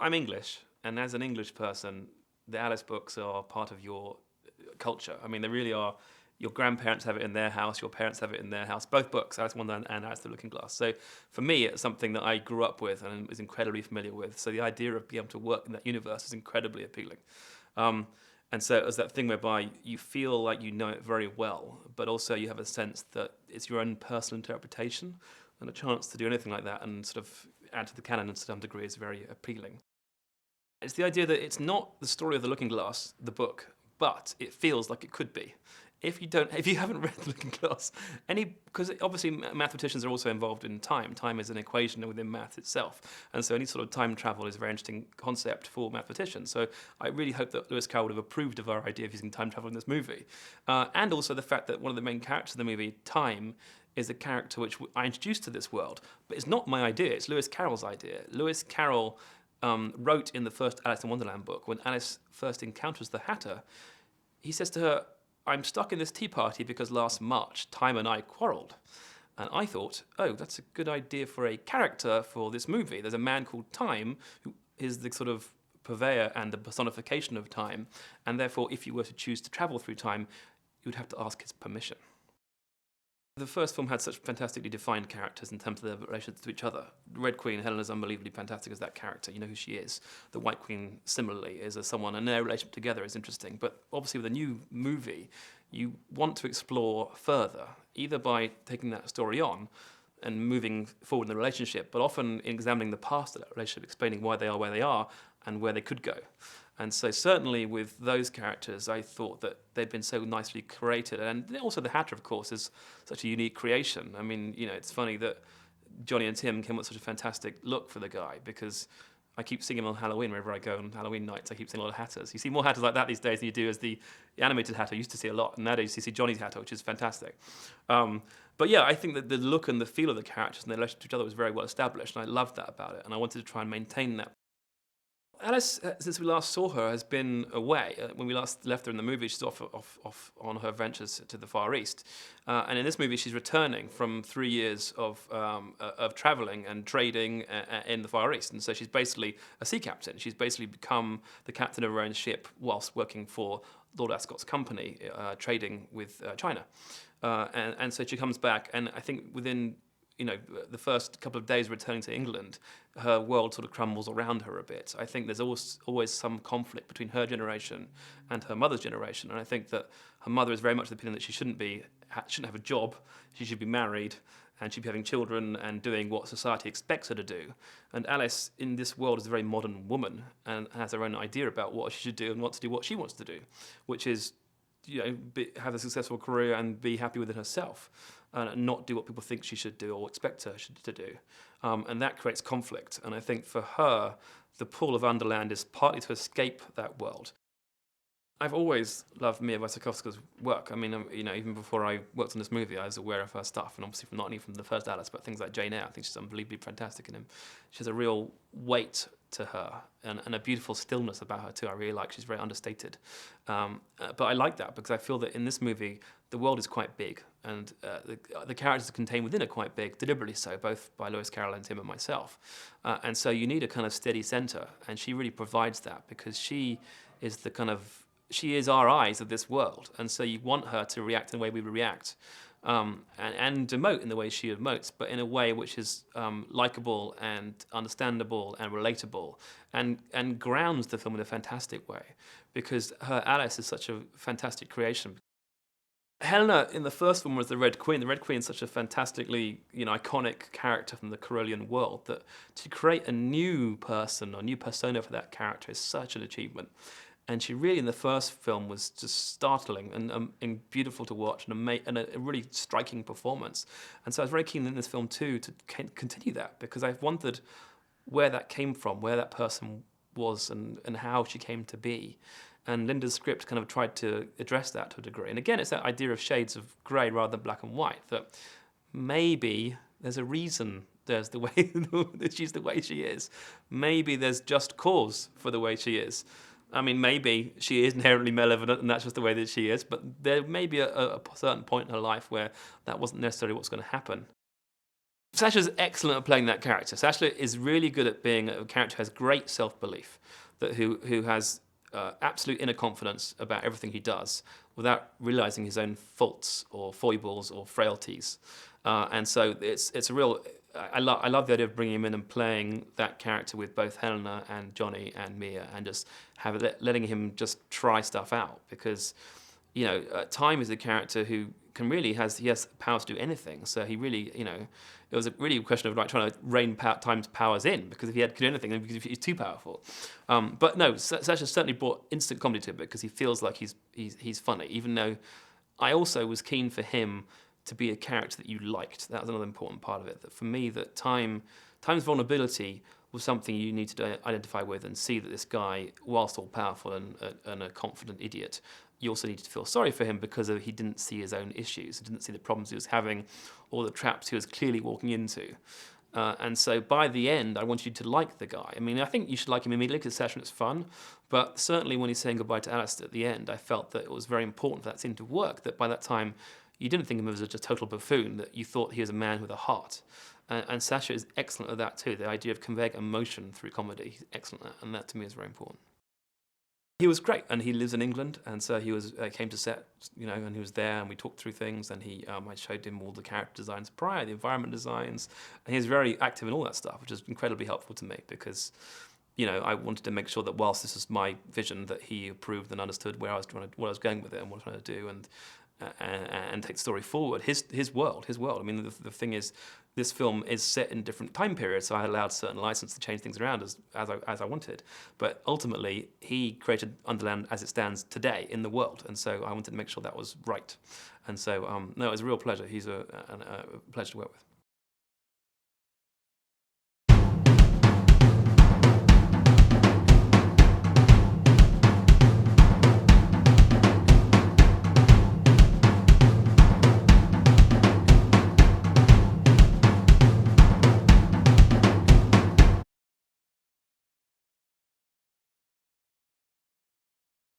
I'm English, and as an English person, the Alice books are part of your culture. I mean, they really are. Your grandparents have it in their house, your parents have it in their house. Both books, Alice in Wonderland and Alice the Looking Glass. So for me, it's something that I grew up with and was incredibly familiar with. So the idea of being able to work in that universe is incredibly appealing. Um, and so it was that thing whereby you feel like you know it very well, but also you have a sense that it's your own personal interpretation, and a chance to do anything like that and sort of add to the canon to some degree is very appealing. It's the idea that it's not the story of the Looking Glass, the book, but it feels like it could be. If you haven't read the Looking Glass, because obviously mathematicians are also involved in time. Time is an equation within math itself, and so any sort of time travel is a very interesting concept for mathematicians. So I really hope that Lewis Carroll would have approved of our idea of using time travel in this movie, and also the fact that one of the main characters in the movie, Time, is a character which I introduced to this world, but it's not my idea. It's Lewis Carroll's idea. Lewis Carroll wrote in the first Alice in Wonderland book, when Alice first encounters the Hatter, he says to her, "I'm stuck in this tea party because last March Time and I quarrelled." And I thought, oh, that's a good idea for a character for this movie. There's a man called Time who is the sort of purveyor and the personification of time, and therefore if you were to choose to travel through time, you'd have to ask his permission. The first film had such fantastically defined characters in terms of their relations to each other. The Red Queen, Helena's unbelievably fantastic as that character. You know who she is. The White Queen, similarly, is as someone, and their relationship together is interesting. But obviously, with a new movie, you want to explore further, either by taking that story on and moving forward in the relationship, but often examining the past of that relationship, explaining why they are where they are and where they could go. And so certainly with those characters, I thought that they'd been so nicely created. And also the Hatter, of course, is such a unique creation. I mean, it's funny that Johnny and Tim came up with such a fantastic look for the guy, because I keep seeing him on Halloween wherever I go on Halloween nights. I keep seeing a lot of Hatters. You see more Hatters like that these days than you do as the animated Hatter. You used to see a lot. And nowadays you see Johnny's Hatter, which is fantastic. But yeah, I think that the look and the feel of the characters and their relationship to each other was very well established, and I loved that about it. And I wanted to try and maintain that. Alice, since we last saw her, has been away. When we last left her in the movie, she's off on her ventures to the Far East. And in this movie, she's returning from 3 years of traveling and trading in the Far East. And so she's basically a sea captain. She's basically become the captain of her own ship whilst working for Lord Ascot's company, trading with China. And so she comes back, and I think within the first couple of days returning to England, her world sort of crumbles around her a bit. I think there's always some conflict between her generation and her mother's generation, and I think that her mother is very much the opinion that she shouldn't have a job, she should be married, and she'd be having children and doing what society expects her to do. And Alice, in this world, is a very modern woman and has her own idea about what she should do and wants to do what she wants to do, which is have a successful career and be happy with it herself, and not do what people think she should do or expect her to do. And that creates conflict. And I think for her, the pull of Underland is partly to escape that world. I've always loved Mia Wasikowska's work. I mean, even before I worked on this movie, I was aware of her stuff, and obviously not only from the first Alice, but things like Jane Eyre. I think she's unbelievably fantastic in him. She has a real weight to her and a beautiful stillness about her too. I really like. She's very understated, but I like that because I feel that in this movie the world is quite big, and the characters contained within are quite big, deliberately so, both by Lewis Carroll and Tim and myself. And so you need a kind of steady centre, and she really provides that because she is she is our eyes of this world, and so you want her to react in the way we react, and emote in the way she emotes, but in a way which is likable and understandable and relatable, and grounds the film in a fantastic way, because her Alice is such a fantastic creation. Helena in the first one was the Red Queen. The Red Queen is such a fantastically, iconic character from the Corellian world that to create a new person or new persona for that character is such an achievement. And she really, in the first film, was just startling and beautiful to watch, and a really striking performance. And so I was very keen in this film too to continue that, because I've wondered where that came from, where that person was, and how she came to be. And Linda's script kind of tried to address that to a degree. And again, it's that idea of shades of grey rather than black and white, that maybe there's a reason there's the way that she's the way she is. Maybe there's just cause for the way she is. I mean, maybe she is inherently malevolent and that's just the way that she is, but there may be a certain point in her life where that wasn't necessarily what's going to happen. Sasha's excellent at playing that character. Sasha is really good at being a character who has great self-belief, who has absolute inner confidence about everything he does without realizing his own faults or foibles or frailties. And so it's a real. I love the idea of bringing him in and playing that character with both Helena and Johnny and Mia, and just letting him just try stuff out, because Time is a character who can really he has powers to do anything. So he really, it was really a question of like trying to rein Time's powers in, because if he could do anything, then because he's too powerful. But no, Sasha certainly brought instant comedy to it, because he feels like he's funny, even though I also was keen for him to be a character that you liked. That was another important part of it. That for me, that Time's vulnerability was something you need to identify with and see that this guy, whilst all powerful and a confident idiot, you also needed to feel sorry for him because he didn't see his own issues, he didn't see the problems he was having, or the traps he was clearly walking into. And so by the end, I want you to like the guy. I mean, I think you should like him immediately because Session is fun, but certainly when he's saying goodbye to Alistair at the end, I felt that it was very important for that scene to work, that by that time, you didn't think of him as a total buffoon, that you thought he was a man with a heart. And Sasha is excellent at that too, the idea of conveying emotion through comedy. He's excellent at that, and that to me is very important. He was great, and he lives in England, and so he came to set, and he was there, and we talked through things, and I showed him all the character designs prior, the environment designs, and he was very active in all that stuff, which is incredibly helpful to me, because I wanted to make sure that whilst this is my vision, that he approved and understood what I was going with it, and what I was trying to do, and take the story forward. His world. I mean, the thing is, this film is set in different time periods, so I allowed certain license to change things around as I wanted. But ultimately, he created Underland as it stands today in the world, and so I wanted to make sure that was right. And so, no, it was a real pleasure. He's a pleasure to work with.